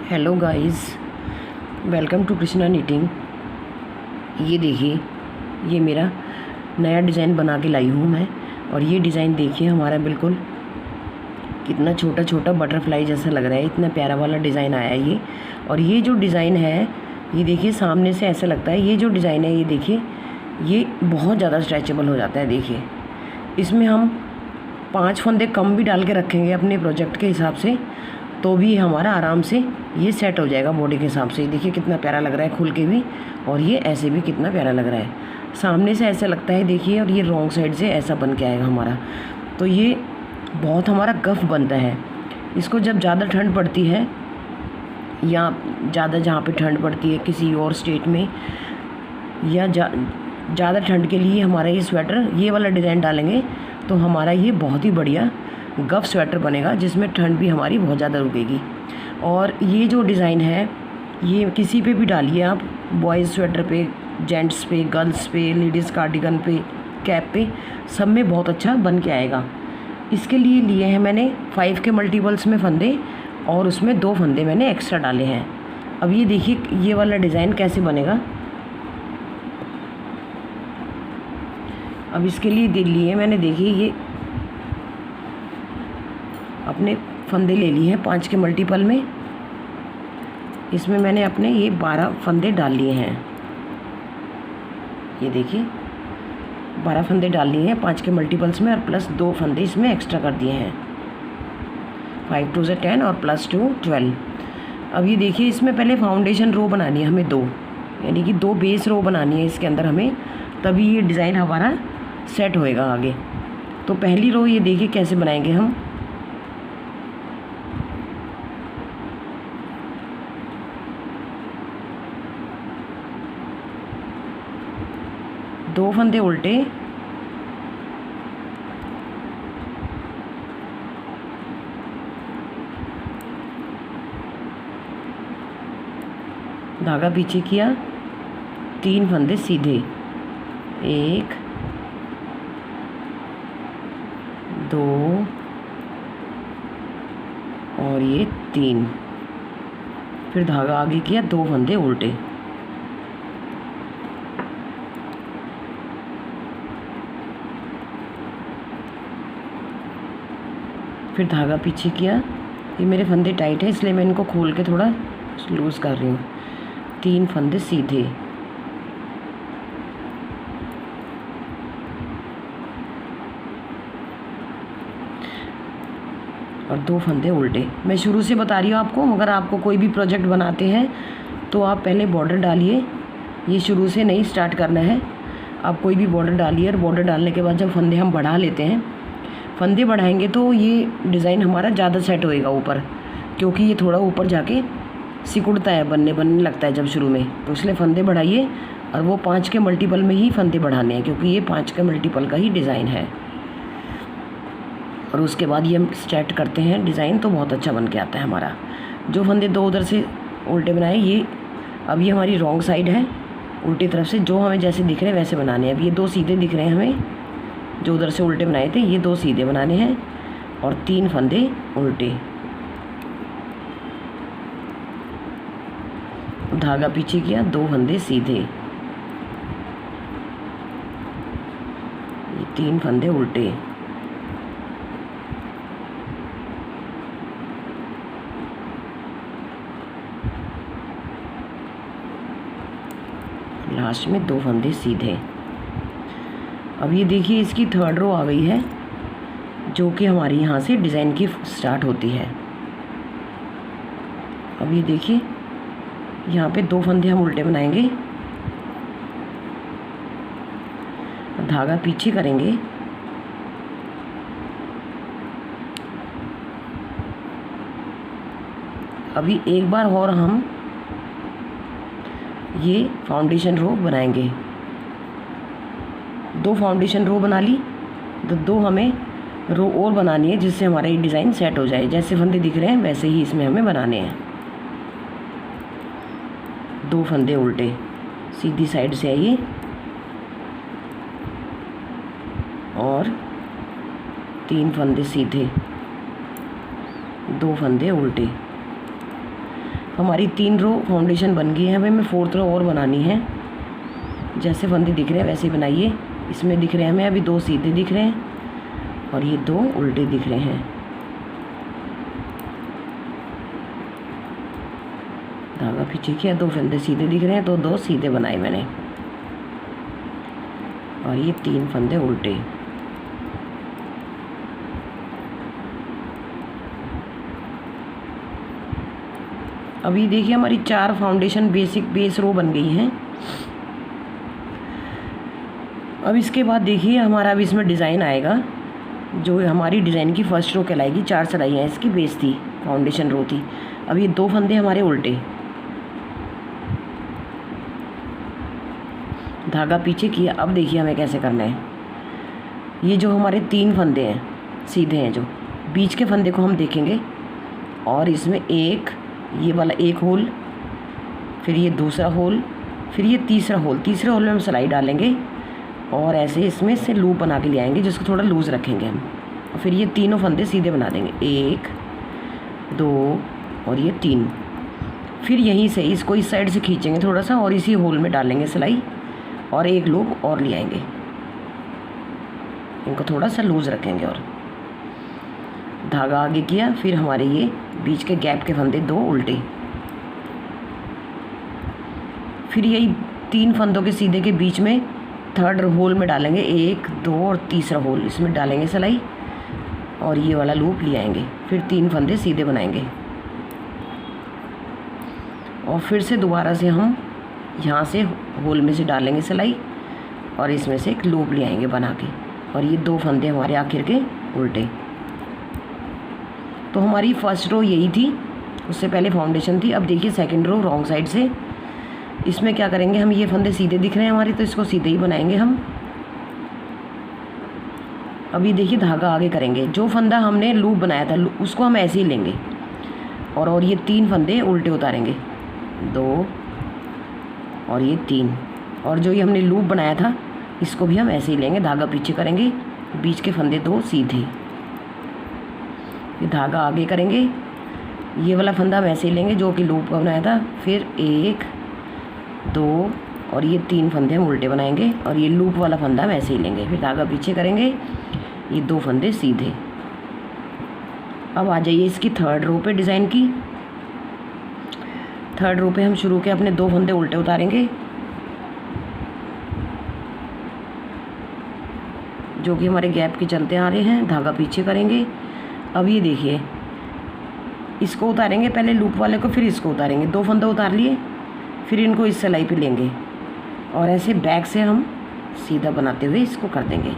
Hello guys, welcome to Krishna knitting. ये देखिए, ये मेरा नया डिज़ाइन बना के लाई हूँ मैं। और ये डिज़ाइन देखिए हमारा बिल्कुल कितना छोटा छोटा बटरफ्लाई जैसा लग रहा है। इतना प्यारा वाला डिज़ाइन आया है ये। और ये जो डिज़ाइन है, ये देखिए सामने से ऐसा लगता है। ये जो डिज़ाइन है, ये देखिए, ये बहुत ज़्यादा स्ट्रेचेबल हो जाता है। देखिए, इसमें हम 5 फंदे कम भी डाल के रखेंगे अपने प्रोजेक्ट के हिसाब से, तो भी हमारा आराम से ये सेट हो जाएगा बॉडी के हिसाब से। देखिए कितना प्यारा लग रहा है खुल के भी, और ये ऐसे भी कितना प्यारा लग रहा है। सामने से ऐसा लगता है देखिए, और ये रॉन्ग साइड से ऐसा बन के आएगा हमारा। तो ये बहुत हमारा गफ बनता है। इसको जब ज़्यादा ठंड पड़ती है, या ज़्यादा जहाँ पे ठंड पड़ती है किसी और स्टेट में, या ज़्यादा ठंड के लिए हमारा ये स्वेटर, ये वाला डिज़ाइन डालेंगे तो हमारा ये बहुत ही बढ़िया गफ स्वेटर बनेगा, जिसमें ठंड भी हमारी बहुत ज़्यादा रुकेगी। और ये जो डिज़ाइन है, ये किसी पे भी डालिए आप, बॉयज़ स्वेटर पे, जेंट्स पे, गर्ल्स पे, लेडीज़ कार्डिगन पे, कैप पे, सब में बहुत अच्छा बन के आएगा। इसके लिए लिए हैं मैंने 5 के मल्टीपल्स में फंदे, और उसमें 2 फंदे मैंने एक्स्ट्रा डाले हैं। अब ये देखिए ये वाला डिज़ाइन कैसे बनेगा। अब इसके लिए लिए मैंने, देखिए ये अपने फंदे ले लिए हैं 5 के मल्टीपल में। इसमें मैंने अपने ये 12 फंदे डाल लिए हैं। ये देखिए 12 फंदे डाल लिए हैं 5 के मल्टीपल्स में, और प्लस 2 फंदे इसमें एक्स्ट्रा कर दिए हैं। 5 2 से 10 और प्लस 2 12। अब ये देखिए, इसमें पहले फाउंडेशन रो बनानी है हमें 2, यानी कि 2 बेस रो बनानी है इसके अंदर हमें, तभी ये डिज़ाइन हमारा सेट होएगा आगे। तो पहली रो ये देखिए कैसे बनाएंगे हम। दो फंदे उल्टे, धागा पीछे किया, 3 फंदे सीधे, 1 2 और ये 3। फिर धागा आगे किया, 2 फंदे उल्टे, फिर धागा पीछे किया। ये मेरे फंदे टाइट है, इसलिए मैं इनको खोल के थोड़ा लूज़ कर रही हूँ। 3 फंदे सीधे, और 2 फंदे उल्टे। मैं शुरू से बता रही हूँ आपको, अगर आपको कोई भी प्रोजेक्ट बनाते हैं तो आप पहले बॉर्डर डालिए। ये शुरू से नहीं स्टार्ट करना है। आप कोई भी बॉर्डर डालिए, और बॉर्डर डालने के बाद जब फंदे हम बढ़ा लेते हैं, फंदे बढ़ाएंगे तो ये डिज़ाइन हमारा ज़्यादा सेट होएगा ऊपर, क्योंकि ये थोड़ा ऊपर जाके सिकुड़ता है, बनने लगता है जब शुरू में। तो इसलिए फंदे बढ़ाइए, और वो 5 के मल्टीपल में ही फंदे बढ़ाने हैं, क्योंकि ये 5 के मल्टीपल का ही डिज़ाइन है। और उसके बाद ये हम स्टार्ट करते हैं डिज़ाइन, तो बहुत अच्छा बन के आता है हमारा। जो फंदे 2 उधर से उल्टे बनाए, ये अब ये हमारी रॉन्ग साइड है, उल्टी तरफ से जो हमें जैसे दिख रहे हैं वैसे बनाने हैं। अब ये 2 सीधे दिख रहे हैं हमें, जो उधर से उल्टे बनाए थे, ये 2 सीधे बनाने हैं, और 3 फंदे उल्टे। धागा पीछे किया, 2 फंदे सीधे, ये 3 फंदे उल्टे, लास्ट में 2 फंदे सीधे। अब ये देखिए इसकी 3rd रो आ गई है, जो कि हमारी यहाँ से डिज़ाइन की स्टार्ट होती है। अब ये देखिए यहाँ पे 2 फंदे हम उल्टे बनाएंगे, धागा पीछे करेंगे, अभी एक बार और हम ये फाउंडेशन रो बनाएंगे। 2 फाउंडेशन रो बना ली, तो 2 हमें रो और बनानी है, जिससे हमारा ये डिज़ाइन सेट हो जाए। जैसे फंदे दिख रहे हैं वैसे ही इसमें हमें बनाने हैं। 2 फंदे उल्टे, सीधी साइड से आइए, और 3 फंदे सीधे, 2 फंदे उल्टे। हमारी 3 रो फाउंडेशन बन गई है। अब हमें 4th रो और बनानी है। जैसे फंदे दिख रहे हैं वैसे ही बनाइए। इसमें दिख रहे हैं हमें अभी 2 सीधे दिख रहे हैं और ये 2 उल्टे दिख रहे हैं। धागा पीछे किया, 2 फंदे सीधे दिख रहे हैं तो 2 सीधे बनाए मैंने और ये 3 फंदे उल्टे। अभी देखिए हमारी 4 फाउंडेशन बेस रो बन गई हैं। अब इसके बाद देखिए हमारा अब इसमें डिज़ाइन आएगा। जो हमारी डिज़ाइन की फर्स्ट रो कहलाएगी। 4 चढ़ाइयाँ इसकी बेस थी, फाउंडेशन रो थी। अब ये 2 फंदे हमारे उल्टे, धागा पीछे किया। अब देखिए हमें कैसे करना है। ये जो हमारे 3 फंदे हैं सीधे हैं, जो बीच के फंदे को हम देखेंगे और इसमें एक ये वाला एक होल, फिर ये दूसरा होल, फिर ये तीसरा होल। तीसरे होल में हम सिलाई डालेंगे और ऐसे इसमें से लूप बना के ले आएंगे जिसको थोड़ा लूज़ रखेंगे हम। और फिर ये तीनों फंदे सीधे बना देंगे, 1 2 और ये 3। फिर यहीं से इसको इस साइड से खींचेंगे थोड़ा सा और इसी होल में डालेंगे सिलाई और एक लूप और ले आएंगे। इनको थोड़ा सा लूज़ रखेंगे और धागा आगे किया। फिर हमारे ये बीच के गैप के फंदे 2 उल्टे। फिर यही 3 फंदों के सीधे के बीच में 3rd होल में डालेंगे 1 2 और तीसरा होल, इसमें डालेंगे सिलाई और ये वाला लूप ले आएंगे। फिर 3 फंदे सीधे बनाएंगे और फिर से दोबारा से हम यहाँ से होल में से डालेंगे सिलाई और इसमें से एक लूप ले आएंगे बना के और ये 2 फंदे हमारे आखिर के उल्टे। तो हमारी फर्स्ट रो यही थी, उससे पहले फाउंडेशन थी। अब देखिए सेकंड रो रॉन्ग साइड से। इसमें क्या करेंगे हम, ये फंदे सीधे दिख रहे हैं हमारे तो इसको सीधे ही बनाएंगे हम। अभी देखिए धागा आगे करेंगे। जो फंदा हमने लूप बनाया था उसको हम ऐसे ही लेंगे और ये 3 फंदे उल्टे उतारेंगे, 2 और ये 3। और जो ये हमने लूप बनाया था इसको भी हम ऐसे ही लेंगे। धागा पीछे करेंगे, बीच के फंदे 2 सीधे, ये धागा आगे करेंगे। ये वाला फंदा हम ऐसे ही लेंगे जो कि लूप का बनाया था। फिर 1 2 और ये 3 फंदे हम उल्टे बनाएंगे और ये लूप वाला फंदा हम ऐसे ही लेंगे। फिर धागा पीछे करेंगे, ये 2 फंदे सीधे। अब आ जाइए इसकी 3rd रो पे डिज़ाइन की। 3rd रो पे हम शुरू के अपने 2 फंदे उल्टे उतारेंगे जो कि हमारे गैप के चलते आ रहे हैं। धागा पीछे करेंगे। अब ये देखिए इसको उतारेंगे पहले लूप वाले को, फिर इसको उतारेंगे। 2 फंदे उतार लिए, फिर इनको इस सिलाई पे लेंगे और ऐसे बैक से हम सीधा बनाते हुए इसको कर देंगे।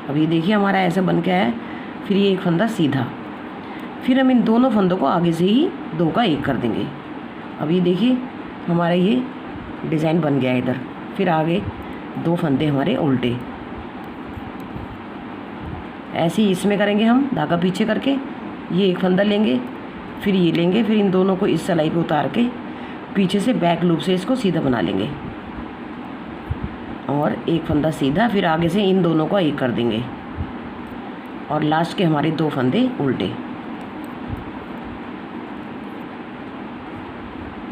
अब ये देखिए हमारा ऐसा बन के आया है। फिर ये एक फंदा सीधा, फिर हम इन दोनों फंदों को आगे से ही 2 का 1 कर देंगे। अब ये देखिए हमारा ये डिज़ाइन बन गया है इधर। फिर आगे 2 फंदे हमारे उल्टे, ऐसे ही इसमें करेंगे हम। धागा पीछे करके ये एक फंदा लेंगे, फिर ये लेंगे, फिर इन दोनों को इस सिलाई पे उतार के पीछे से बैक लूप से इसको सीधा बना लेंगे और एक फंदा सीधा, फिर आगे से इन दोनों को 1 कर देंगे और लास्ट के हमारे 2 फंदे उल्टे।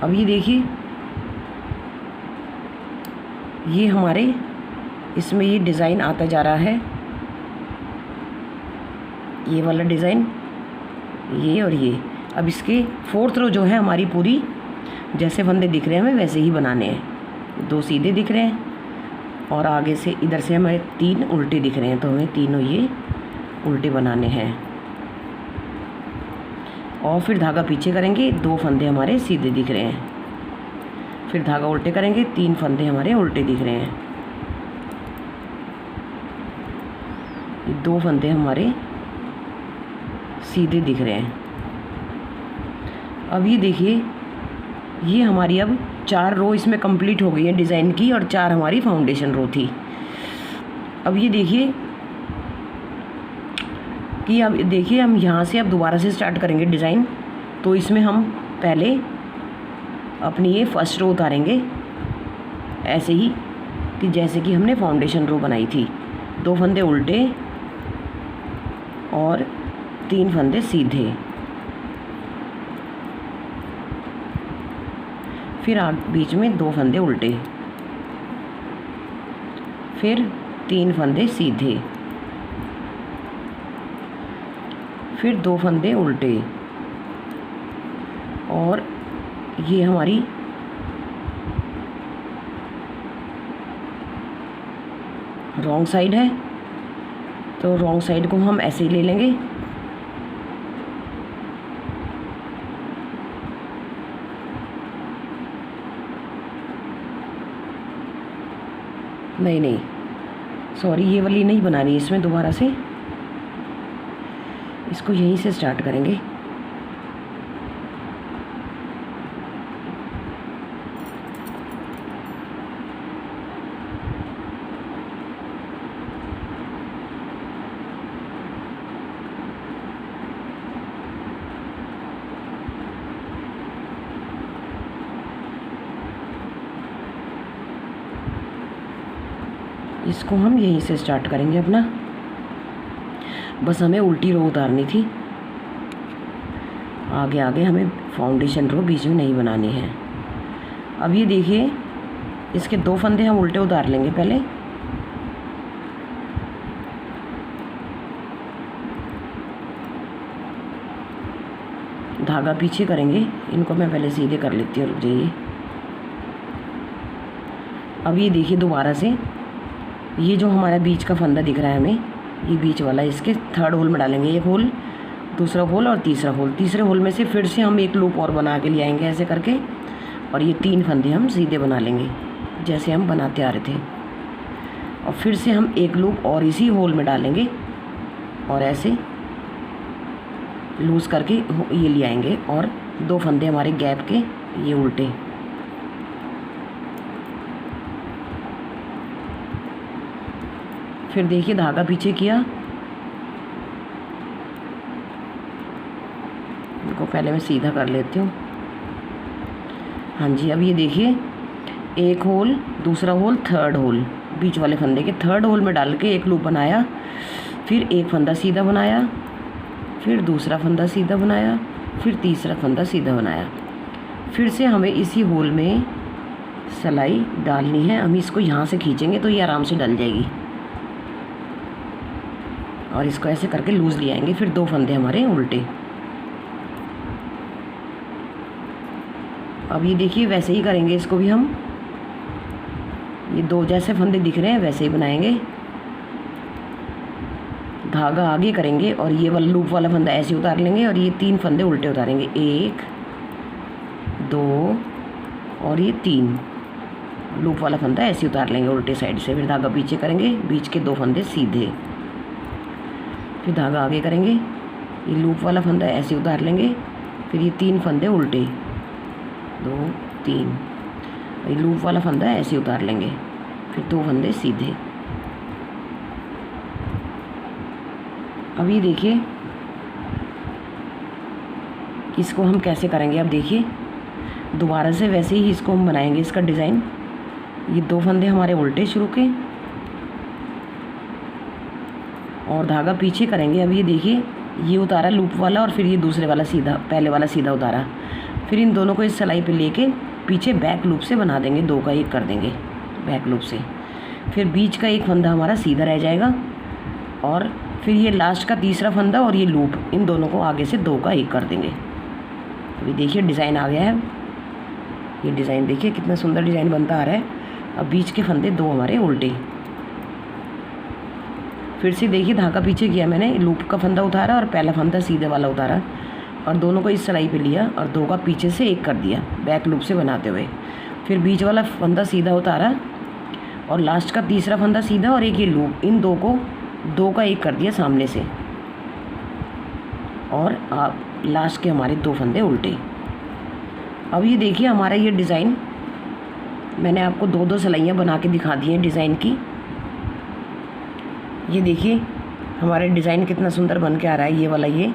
अब ये देखिए ये हमारे इसमें ये डिज़ाइन आता जा रहा है, ये वाला डिज़ाइन, ये और ये। अब इसके 4th रो जो है हमारी पूरी जैसे फंदे दिख रहे हैं हमें वैसे ही बनाने हैं। 2 सीधे दिख रहे हैं और आगे से इधर से हमें 3 उल्टे दिख रहे हैं, तो हमें तीनों ये उल्टे बनाने हैं। और फिर धागा पीछे करेंगे, 2 फंदे हमारे सीधे दिख रहे हैं, फिर धागा उल्टे करेंगे, 3 फंदे हमारे उल्टे दिख रहे हैं, ये 2 फंदे हमारे सीधे दिख रहे हैं। अब ये देखिए ये हमारी अब 4 रो इसमें कंप्लीट हो गई है डिज़ाइन की और 4 हमारी फाउंडेशन रो थी। अब ये देखिए कि अब देखिए हम यहाँ से अब दोबारा से स्टार्ट करेंगे डिज़ाइन। तो इसमें हम पहले अपनी ये फर्स्ट रो उतारेंगे ऐसे ही कि जैसे कि हमने फाउंडेशन रो बनाई थी। 2 फंदे उल्टे और 3 फंदे सीधे। फिर बीच में 2 फंदे उल्टे, फिर 3 फंदे सीधे, फिर 2 फंदे उल्टे, और ये हमारी रॉन्ग साइड है, तो रॉन्ग साइड को हम ऐसे ही ले लेंगे। नहीं, सॉरी, ये वाली नहीं बनानी, इसमें दोबारा से इसको यहीं से स्टार्ट करेंगे। इसको हम यहीं से स्टार्ट करेंगे अपना, बस हमें उल्टी रो उतारनी थी, आगे आगे हमें फाउंडेशन रो बीच में नहीं बनानी है। अब ये देखिए, इसके 2 फंदे हम उल्टे उतार लेंगे पहले, धागा पीछे करेंगे, इनको मैं पहले सीधे कर लेती हूँ, रुक जाइए। अब ये देखिए दोबारा से, ये जो हमारा बीच का फंदा दिख रहा है हमें, ये बीच वाला, इसके 3rd होल में डालेंगे, एक होल, दूसरा होल और तीसरा होल। तीसरे होल में से फिर से हम एक लूप और बना के ले आएंगे ऐसे करके, और ये 3 फंदे हम सीधे बना लेंगे जैसे हम बनाते आ रहे थे, और फिर से हम एक लूप और इसी होल में डालेंगे और ऐसे लूज़ करके ये ले आएंगे, और 2 फंदे हमारे गैप के ये उल्टे, फिर देखिए धागा पीछे किया, इनको पहले मैं सीधा कर लेती हूँ। हाँ जी, अब ये देखिए, एक होल, दूसरा होल, 3rd होल, बीच वाले फंदे के 3rd होल में डाल के एक लूप बनाया, फिर एक फंदा सीधा बनाया, फिर दूसरा फंदा सीधा बनाया, फिर तीसरा फंदा सीधा बनाया, फिर से हमें इसी होल में सिलाई डालनी है। हम इसको यहाँ से खींचेंगे तो ये आराम से डल जाएगी, और इसको ऐसे करके लूज़ ले आएंगे, फिर 2 फंदे हमारे उल्टे। अब ये देखिए वैसे ही करेंगे इसको भी हम, ये 2 जैसे फंदे दिख रहे हैं वैसे ही बनाएंगे, धागा आगे करेंगे और ये वाला लूप वाला फंदा ऐसे उतार लेंगे, और ये 3 फंदे उल्टे उतारेंगे, 1 2 और ये 3 लूप वाला फंदा ऐसे उतार लेंगे उल्टे साइड से, फिर धागा पीछे करेंगे, बीच के 2 फंदे सीधे, फिर धागा आगे करेंगे, ये लूप वाला फंदा ऐसे उतार लेंगे, फिर ये 3 फंदे उल्टे, 2 3, ये लूप वाला फंदा ऐसे उतार लेंगे, फिर 2 फंदे सीधे। अब ये देखिए इसको हम कैसे करेंगे, अब देखिए दोबारा से वैसे ही इसको हम बनाएंगे इसका डिज़ाइन। ये 2 फंदे हमारे उल्टे शुरू के, और धागा पीछे करेंगे। अब ये देखिए, ये उतारा लूप वाला, और फिर ये दूसरे वाला सीधा, पहले वाला सीधा उतारा, फिर इन दोनों को इस सिलाई पे लेके पीछे बैक लूप से बना देंगे, 2 का 1 कर देंगे बैक लूप से, फिर बीच का एक फंदा हमारा सीधा रह जाएगा, और फिर ये लास्ट का तीसरा फंदा और ये लूप, इन दोनों को आगे से 2 का 1 कर देंगे। अभी देखिए डिज़ाइन आ गया है, ये डिज़ाइन देखिए कितना सुंदर डिज़ाइन बनता आ रहा है। अब बीच के फंदे 2 हमारे उल्टे, फिर से देखिए धागा पीछे किया मैंने, लूप का फंदा उतारा और पहला फंदा सीधे वाला उतारा, और दोनों को इस सिलाई पे लिया और 2 का पीछे से 1 कर दिया बैक लूप से बनाते हुए, फिर बीच वाला फंदा सीधा उतारा और लास्ट का तीसरा फंदा सीधा और एक ये लूप, इन 2 को 2 का 1 कर दिया सामने से, और लास्ट के हमारे 2 फंदे उल्टे। अब ये देखिए हमारा ये डिज़ाइन, मैंने आपको 2-2 सिलाइयाँ बना के दिखा दी हैं डिज़ाइन की। ये देखिए हमारा डिज़ाइन कितना सुंदर बन के आ रहा है, ये वाला, ये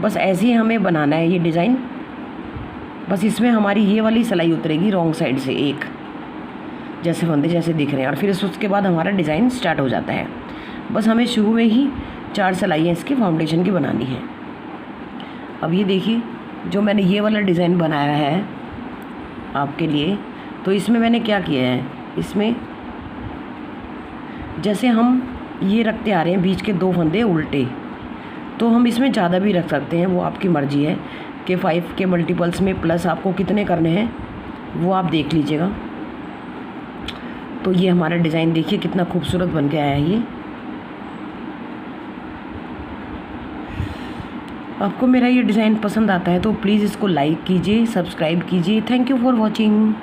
बस ऐसे ही हमें बनाना है ये डिज़ाइन। बस इसमें हमारी ये वाली सिलाई उतरेगी रॉन्ग साइड से, एक जैसे फंदे जैसे दिख रहे हैं, और फिर उसके बाद हमारा डिज़ाइन स्टार्ट हो जाता है। बस हमें शुरू में ही 4 सिलाइयाँ इसकी फाउंडेशन की बनानी है। अब ये देखिए जो मैंने ये वाला डिज़ाइन बनाया है, आपके लिए। तो इसमें मैंने क्या किया है, इसमें जैसे हम ये रखते आ रहे हैं बीच के 2 फंदे उल्टे, तो हम इसमें ज़्यादा भी रख सकते हैं, वो आपकी मर्ज़ी है कि 5 के मल्टीपल्स में प्लस आपको कितने करने हैं वो आप देख लीजिएगा। तो ये हमारा डिज़ाइन देखिए कितना खूबसूरत बन के आया है। ये आपको मेरा ये डिज़ाइन पसंद आता है तो प्लीज़ इसको लाइक कीजिए, सब्सक्राइब कीजिए। Thank you for watching.